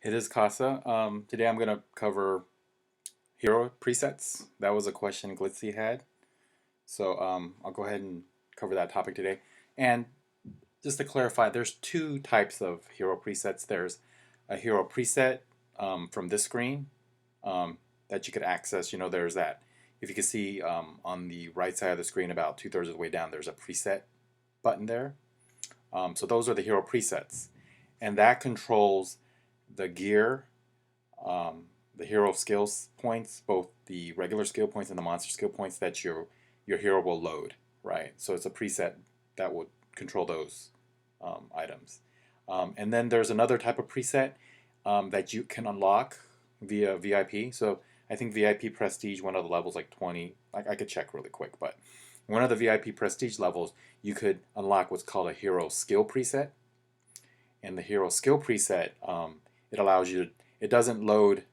It is Casa. Today I'm going to cover hero presets. That was a question Glitzy had. So I'll go ahead and cover that topic today. And just to clarify, there's two types of hero presets. There's a hero preset from this screen that you could access. There's that. If you can see on the right side of the screen, about 2/3 of the way down, there's a preset button there. So those are the hero presets. And that controls the gear, um, the hero skills points, both the regular skill points and the monster skill points that your hero will load, right? So it's a preset that would control those items. And then there's another type of preset that you can unlock via VIP. So I think VIP Prestige, one of the levels like 20. I could check really quick, but one of the VIP Prestige levels, you could unlock what's called a hero skill preset. And the hero skill preset, it allows you to, it doesn't load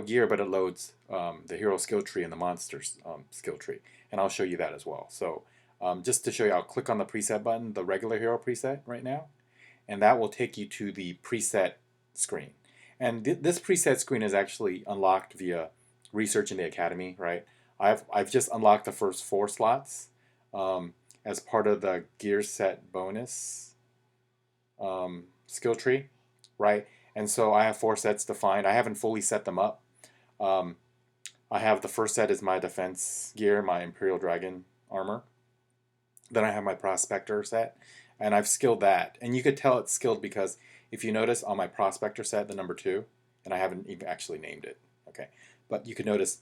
gear, but it loads the hero skill tree and the monster's skill tree. And I'll show you that as well. So just to show you, I'll click on the preset button, the regular hero preset right now, and that will take you to the preset screen. And this preset screen is actually unlocked via research in the academy, right? I've just unlocked the first 4 slots as part of the gear set bonus skill tree, right? And so I have 4 sets defined. I haven't fully set them up. Um, I have the first set is my defense gear, my Imperial Dragon armor. Then I have my Prospector set, and I've skilled that. And you could tell it's skilled because if you notice on my Prospector set, the number 2, and I haven't even actually named it, okay? But you could notice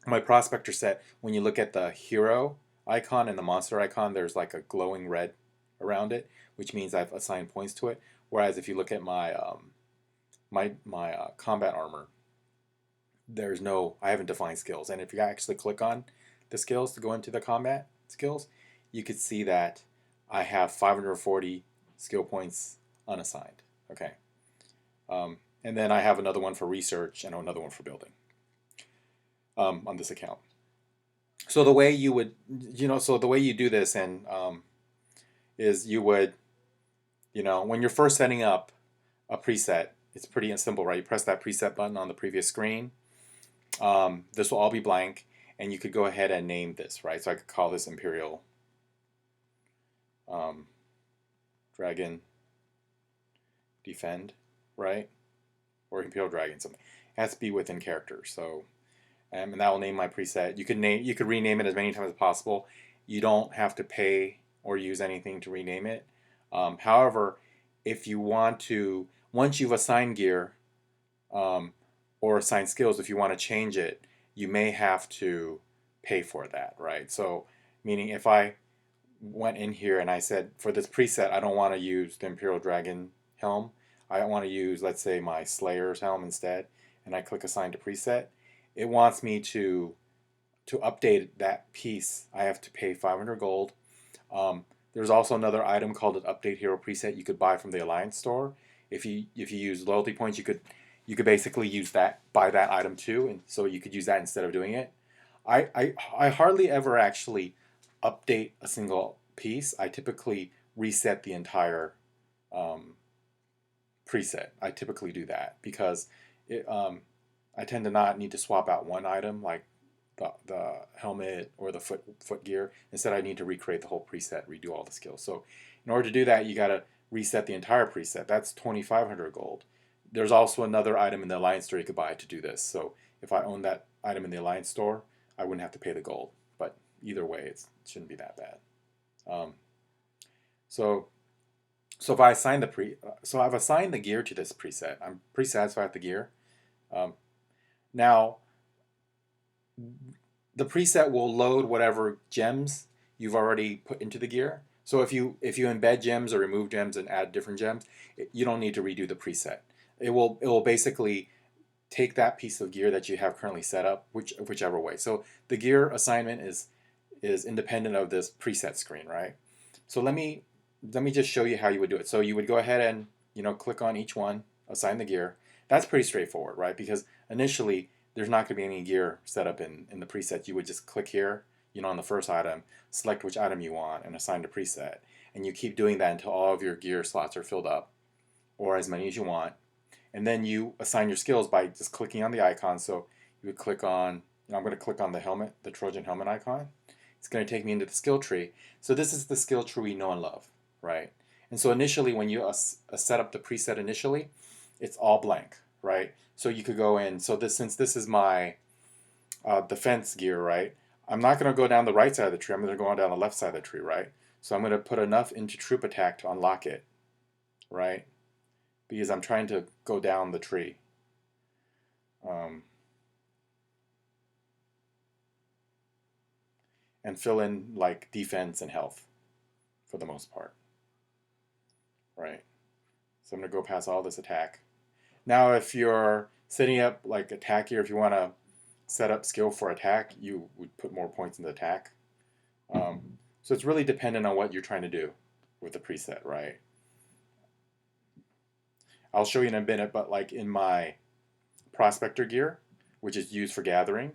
my Prospector set, when you look at the hero icon and the monster icon, there's like a glowing red around it, which means I've assigned points to it. Whereas if you look at my combat armor, I haven't defined skills. And if you actually click on the skills to go into the combat skills, you could see that I have 540 skill points unassigned. Okay. And then I have another one for research and another one for building on this account. So the way you would, so the way you do this and is you would, when you're first setting up a preset, it's pretty simple, right? You press that preset button on the previous screen. This will all be blank, and you could go ahead and name this, right? So I could call this Imperial Dragon Defend, right? Or Imperial Dragon, something. It has to be within characters. So, and that will name my preset. You could rename it as many times as possible. You don't have to pay or use anything to rename it. However, if you want to, once you've assigned gear or assigned skills, if you want to change it, you may have to pay for that, right? So, meaning if I went in here and I said, for this preset, I don't want to use the Imperial Dragon helm. I want to use, let's say, my Slayer's helm instead, and I click Assign to Preset. It wants me to update that piece. I have to pay 500 gold. There's also another item called an Update Hero Preset you could buy from the Alliance store. If you use loyalty points, you could basically use that, buy that item too, and so you could use that instead of doing it. I hardly ever actually update a single piece. I typically reset the entire um, preset. I typically do that because I tend to not need to swap out one item like the helmet or the foot gear. Instead, I need to recreate the whole preset, redo all the skills. So in order to do that, you got to reset the entire preset. That's 2,500 gold. There's also another item in the Alliance store you could buy to do this. So if I own that item in the Alliance store, I wouldn't have to pay the gold. But either way, it shouldn't be that bad. Um, so so if I assign so I've assigned the gear to this preset. I'm pretty satisfied with the gear. Um, Now the preset will load whatever gems you've already put into the gear. So if you embed gems or remove gems and add different gems, you don't need to redo the preset. It will basically take that piece of gear that you have currently set up, whichever way. So the gear assignment is independent of this preset screen, right? So let me just show you how you would do it. So you would go ahead and click on each one, assign the gear. That's pretty straightforward, right? Because initially there's not going to be any gear set up in the preset. You would just click here, on the first item, select which item you want, and assign the preset. And you keep doing that until all of your gear slots are filled up, or as many as you want. And then you assign your skills by just clicking on the icon. So you would click on, I'm going to click on the helmet, the Trojan helmet icon. It's going to take me into the skill tree. So this is the skill tree we know and love, right? And so initially, when you set up the preset initially, it's all blank, right? So you could go in. So since this is my defense gear, right? I'm not going to go down the right side of the tree. I'm going to go on down the left side of the tree, right? So I'm going to put enough into troop attack to unlock it, right? Because I'm trying to go down the tree. And fill in like defense and health for the most part, right? So I'm going to go past all this attack. Now, if you're setting up like attack here, if you want to set up skill for attack, you would put more points in the attack. So it's really dependent on what you're trying to do with the preset, right? I'll show you in a minute, but like in my prospector gear, which is used for gathering,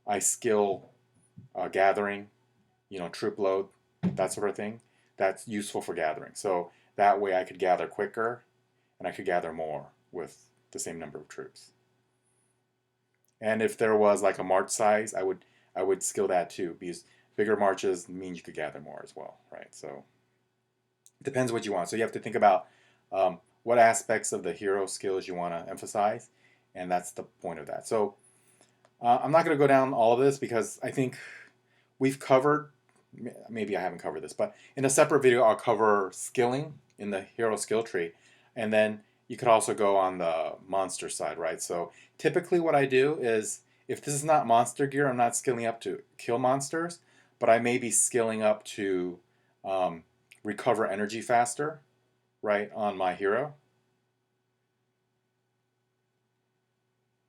I skill gathering, troop load, that sort of thing. That's useful for gathering. So that way I could gather quicker and I could gather more with the same number of troops. And if there was like a march size, I would skill that too, because bigger marches mean you could gather more as well, right? So it depends what you want. So you have to think about what aspects of the hero skills you want to emphasize, and that's the point of that. So I'm not going to go down all of this because I think we've covered, maybe I haven't covered this, but in a separate video I'll cover skilling in the hero skill tree, and then you could also go on the monster side, right? So typically what I do is, if this is not monster gear, I'm not skilling up to kill monsters, but I may be skilling up to recover energy faster, right, on my hero.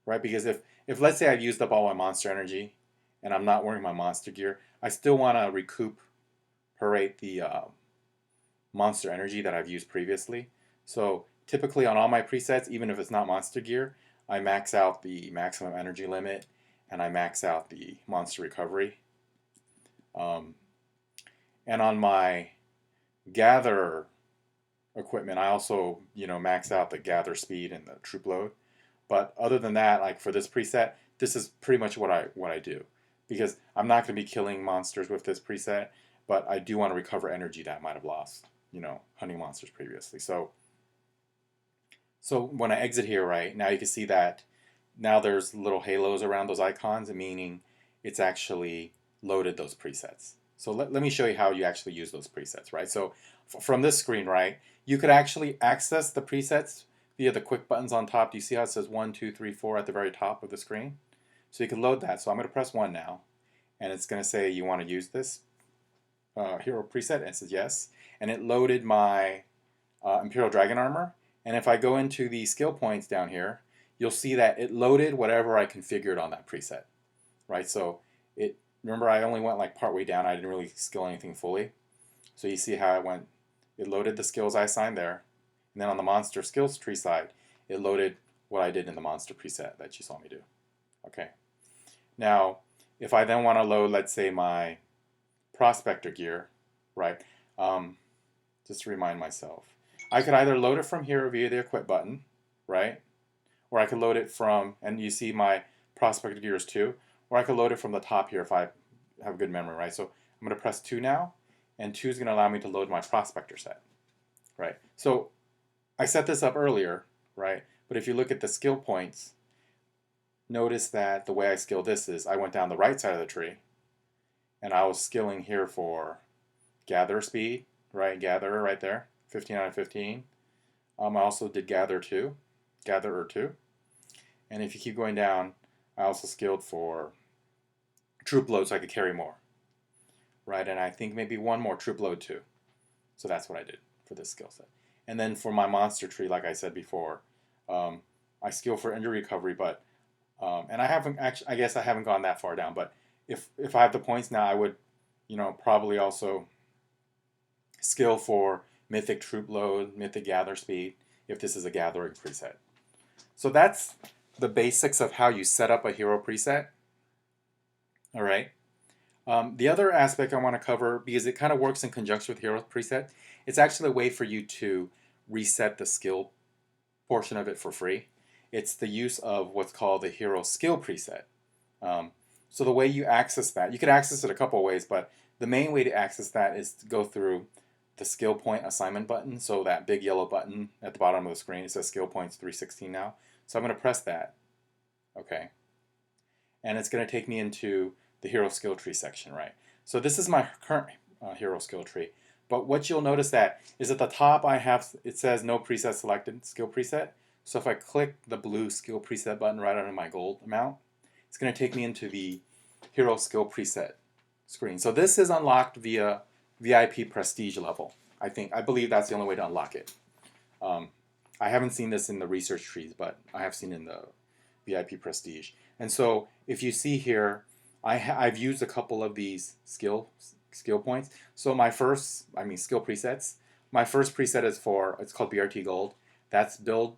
Right, because if let's say I've used up all my monster energy and I'm not wearing my monster gear, I still want to recuperate the monster energy that I've used previously. So typically on all my presets, even if it's not monster gear, I max out the maximum energy limit and I max out the monster recovery. And on my gather equipment, I also max out the gather speed and the troop load. But other than that, like for this preset, this is pretty much what I do, because I'm not going to be killing monsters with this preset, but I do want to recover energy that I might have lost, hunting monsters previously. So when I exit here, right, now you can see that now there's little halos around those icons, meaning it's actually loaded those presets. So let me show you how you actually use those presets, right? So from this screen, right, you could actually access the presets via the quick buttons on top. Do you see how it says 1, 2, 3, 4 at the very top of the screen? So you can load that. So I'm going to press 1 now, and it's going to say you want to use this hero preset, and it says yes. And it loaded my Imperial Dragon Armor. And if I go into the skill points down here, you'll see that it loaded whatever I configured on that preset, right? So remember I only went like partway down. I didn't really skill anything fully. So you see how it loaded the skills I assigned there. And then on the monster skills tree side, it loaded what I did in the monster preset that you saw me do. Okay. Now, if I then want to load, let's say, my prospector gear, right? Just to remind myself, I could either load it from here via the equip button, right? Or I could load it from, and you see my prospector gear is 2, or I could load it from the top here if I have good memory, right? So I'm going to press 2 now, and 2 is going to allow me to load my prospector set, right? So I set this up earlier, right? But if you look at the skill points, notice that the way I skill this is I went down the right side of the tree, and I was skilling here for gather speed, right? Gatherer right there, 15 out of 15. I also did gatherer 2. And if you keep going down, I also skilled for troop load so I could carry more, right? And I think maybe one more troop load too. So that's what I did for this skill set. And then for my monster tree, like I said before, I skill for injury recovery, but and I haven't actually, I guess I haven't gone that far down, but if I have the points now, I would, probably also skill for mythic troop load, mythic gather speed, if this is a gathering preset. So that's the basics of how you set up a hero preset. All right. The other aspect I want to cover, because it kind of works in conjunction with hero preset, it's actually a way for you to reset the skill portion of it for free. It's the use of what's called the hero skill preset. So the way you access that, you could access it a couple of ways, but the main way to access that is to go through the skill point assignment button. So that big yellow button at the bottom of the screen, it says skill points 316 now. So I'm going to press that. Okay. And it's going to take me into the hero skill tree section, right? So this is my current hero skill tree. But what you'll notice that is at the top I have, it says no preset selected, skill preset. So if I click the blue skill preset button right under my gold amount, it's going to take me into the hero skill preset screen. So this is unlocked via VIP prestige level. I believe that's the only way to unlock it. I haven't seen this in the research trees, but I have seen in the VIP prestige. And so if you see here, I've used a couple of these skill points. So my first, skill presets. My first preset is it's called BRT Gold. That's build,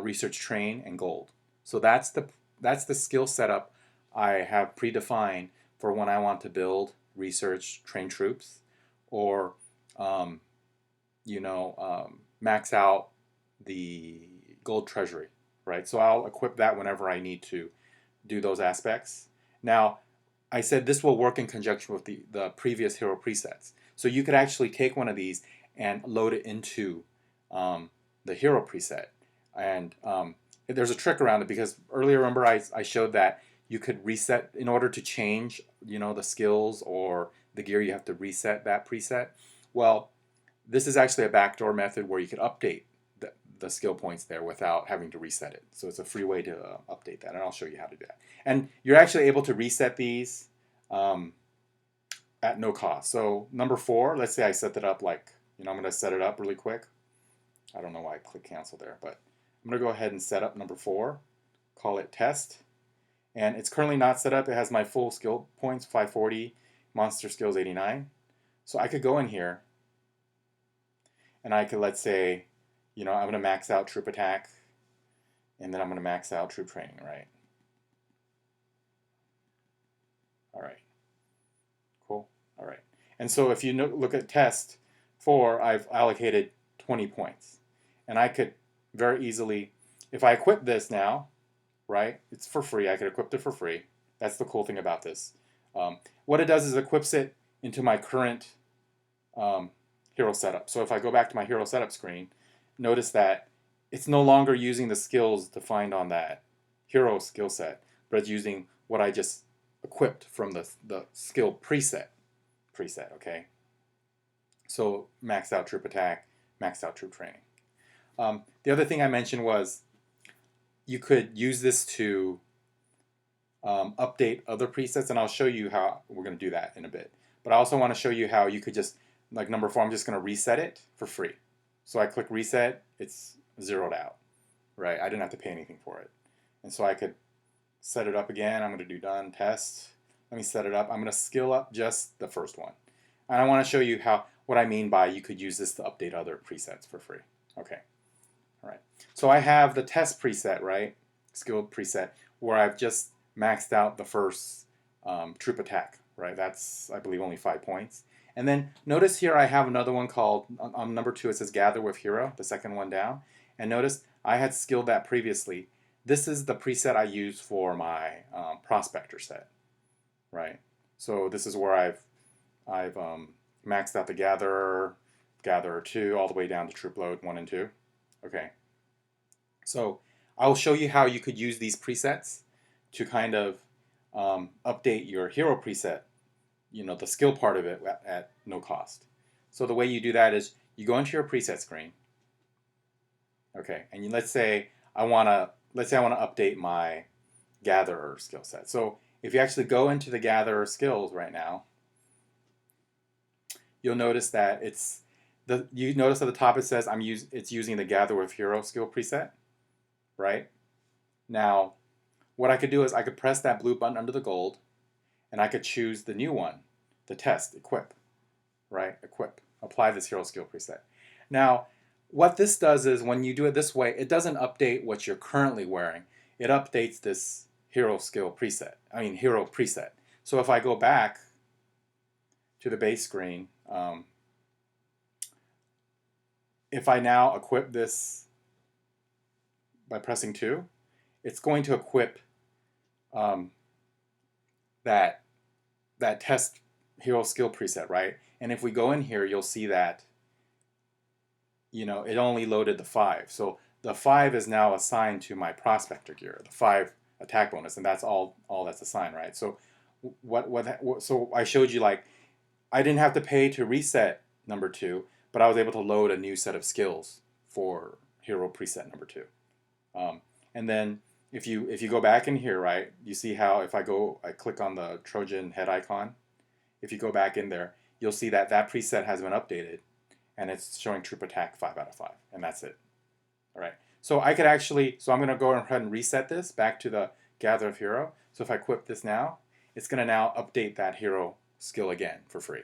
research, train, and gold. So that's the skill setup I have predefined for when I want to build, research, train troops, or max out the gold treasury, right? So I'll equip that whenever I need to do those aspects. Now, I said this will work in conjunction with the previous hero presets. So you could actually take one of these and load it into the hero preset. And there's a trick around it, because earlier, remember, I showed that you could reset in order to change, the skills or the gear, you have to reset that preset. Well, this is actually a backdoor method where you could update the skill points there without having to reset it. So it's a free way to update that, and I'll show you how to do that. And you're actually able to reset these at no cost. So number 4, let's say I set that up I'm going to set it up really quick. I don't know why I click cancel there, but I'm going to go ahead and set up number 4, call it test. And it's currently not set up. It has my full skill points, 540, monster skills 89. So I could go in here and I could, let's say, I'm going to max out troop attack, and then I'm going to max out troop training, right? All right. Cool. All right. And so if you look at test 4, I've allocated 20 points. And I could very easily, if I equip this now, right, it's for free. I could equip it for free. That's the cool thing about this. What it does is it equips it into my current hero setup. So if I go back to my hero setup screen, notice that it's no longer using the skills defined on that hero skill set, but it's using what I just equipped from the skill preset, okay? So maxed out troop attack, maxed out troop training. The other thing I mentioned was you could use this to update other presets, and I'll show you how we're going to do that in a bit. But I also want to show you how you could just, like number 4, I'm just going to reset it for free. So I click reset, it's zeroed out, right? I didn't have to pay anything for it. And so I could set it up again. I'm going to do done, test. Let me set it up. I'm going to skill up just the first one. And I want to show you what I mean by you could use this to update other presets for free. Okay. All right. So I have the test preset, right? Skill preset, where I've just maxed out the first troop attack, right? That's, I believe, only 5 points. And then notice here I have another one called, on number 2, it says Gather with Hero, the second one down. And notice I had skilled that previously. This is the preset I use for my Prospector set, right? So this is where I've maxed out the Gatherer 2, all the way down to Troop Load 1 and 2. Okay. So I'll show you how you could use these presets to kind of update your hero preset, the skill part of it at no cost. So the way you do that is you go into your preset screen. Okay, and let's say I want to update my Gatherer skill set. So if you actually go into the Gatherer skills right now, you'll notice that you notice at the top it says it's using the Gather with Hero skill preset, right? Now, what I could do is I could press that blue button under the gold, and I could choose the new one, the test, equip, right? Equip, apply this hero skill preset. Now, what this does is when you do it this way, it doesn't update what you're currently wearing. It updates this hero preset. So if I go back to the base screen, if I now equip this by pressing 2, it's going to equip um, that that test hero skill preset, right? And if we go in here, you'll see that it only loaded the 5. So the 5 is now assigned to my prospector gear, the 5 attack bonus, and that's all that's assigned, right? So so I showed you, like, I didn't have to pay to reset number 2, but I was able to load a new set of skills for hero preset number 2. And then if you go back in here, right, you see how if I click on the Trojan head icon, if you go back in there, you'll see that that preset has been updated, and it's showing troop attack 5 out of 5, and that's it. All right. So I could actually, so I'm going to go ahead and reset this back to the Gather of Hero. So if I equip this now, it's going to now update that hero skill again for free.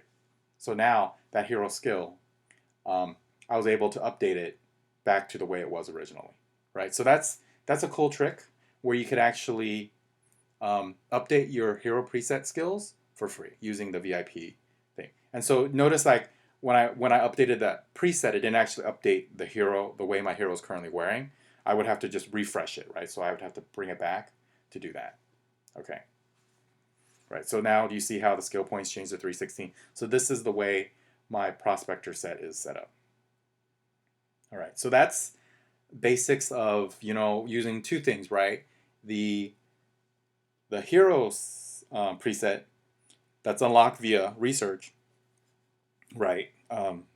So now that hero skill, I was able to update it back to the way it was originally, right? So that's a cool trick where you could actually update your hero preset skills for free using the VIP thing. And so notice, like, when I updated that preset, it didn't actually update the hero the way my hero is currently wearing. I would have to just refresh it, right? So I would have to bring it back to do that. Okay. Right. So now do you see how the skill points change to 316? So this is the way my prospector set is set up. All right. So that's basics of, using two things, right? The heroes preset that's unlocked via research, right,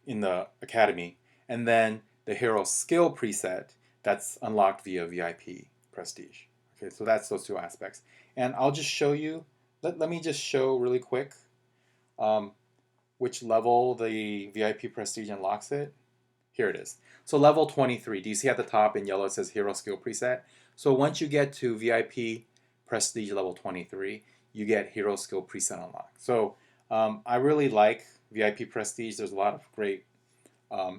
in the academy, and then the hero skill preset that's unlocked via VIP prestige. Okay, so that's those two aspects. And I'll just show you, let me just show really quick which level the VIP prestige unlocks it. Here it is. So level 23, do you see at the top in yellow it says hero skill preset? So once you get to VIP prestige level 23, you get hero skill preset unlocked. So I really like VIP prestige. There's a lot of great,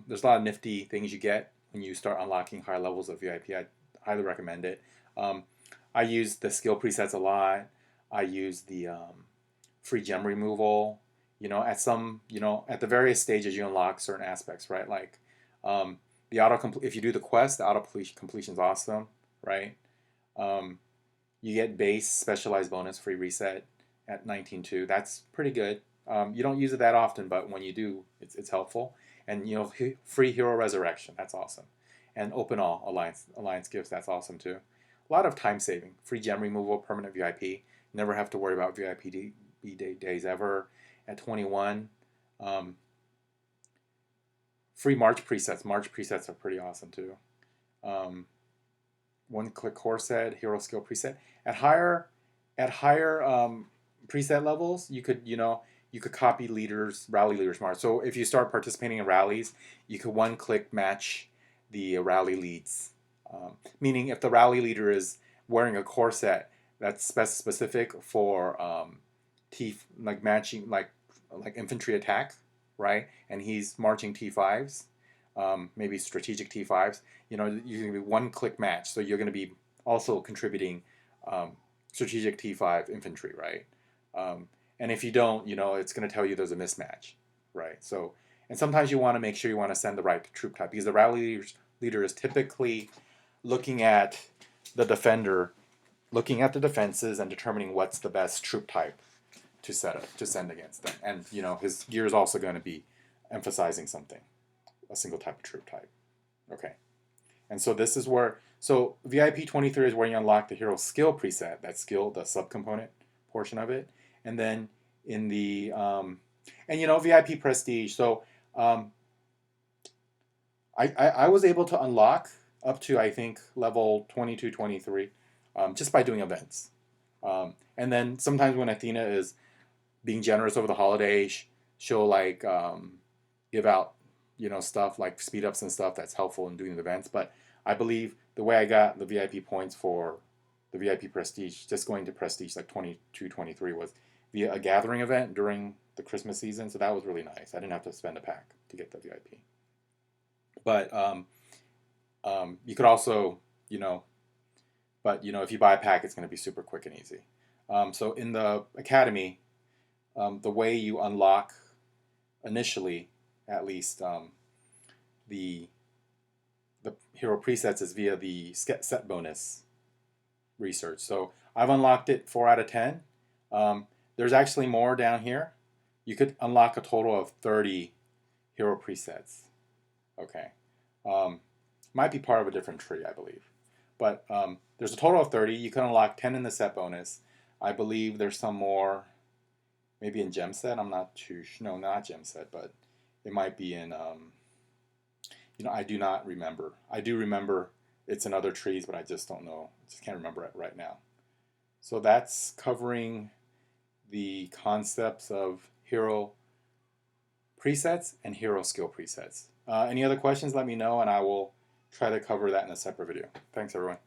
there's a lot of nifty things you get when you start unlocking high levels of VIP. I highly recommend it. I use the skill presets a lot. I use the free gem removal. At the various stages you unlock certain aspects, right? Like the if you do the quest, the auto completion is awesome, right? You get base specialized bonus free reset at 19.2. That's pretty good. You don't use it that often, but when you do, it's helpful. And free hero resurrection, that's awesome. And open all alliance gifts, that's awesome too. A lot of time saving. Free gem removal, permanent VIP. Never have to worry about VIP days ever. At 21, free March presets. March presets are pretty awesome too. One-click corset, hero skill preset. At higher preset levels, you could copy rally leaders March. So if you start participating in rallies, you could one-click match the rally leads. Meaning, if the rally leader is wearing a corset that's specific for matching like infantry attack, right? And he's marching T5s, maybe strategic T5s. You're going to be one-click match, so you're going to be also contributing strategic T5 infantry, right? And if you don't, it's going to tell you there's a mismatch, right? So, and sometimes you want to make sure you want to send the right troop type, because the rally leader is typically looking at the defender, looking at the defenses and determining what's the best troop type to send against them. And his gear is also going to be emphasizing something, a single type of troop type. Okay. And so this is where, so VIP 23 is where you unlock the hero skill preset, that skill, the subcomponent portion of it. And then in the, VIP prestige. So I was able to unlock up to, I think, level 22, 23 just by doing events. And then sometimes when Athena is being generous over the holidays, she'll like give out stuff like speed ups and stuff that's helpful in doing the events. But I believe the way I got the VIP points for the VIP prestige, just going to prestige like 22, 23, was via a gathering event during the Christmas season. So that was really nice. I didn't have to spend a pack to get the VIP. But you could also if you buy a pack, it's going to be super quick and easy. So in the academy, the way you unlock initially, at least, the hero presets is via the set bonus research. So I've unlocked it 4 out of 10. There's actually more down here. You could unlock a total of 30 hero presets. Okay. Might be part of a different tree, I believe. But there's a total of 30. You can unlock 10 in the set bonus. I believe there's some more, maybe in gem set. I'm not too sure. No, not gem set, but it might be in, I do not remember. I do remember it's in other trees, but I just don't know. I just can't remember it right now. So that's covering the concepts of hero presets and hero skill presets. Any other questions, let me know, and I will try to cover that in a separate video. Thanks, everyone.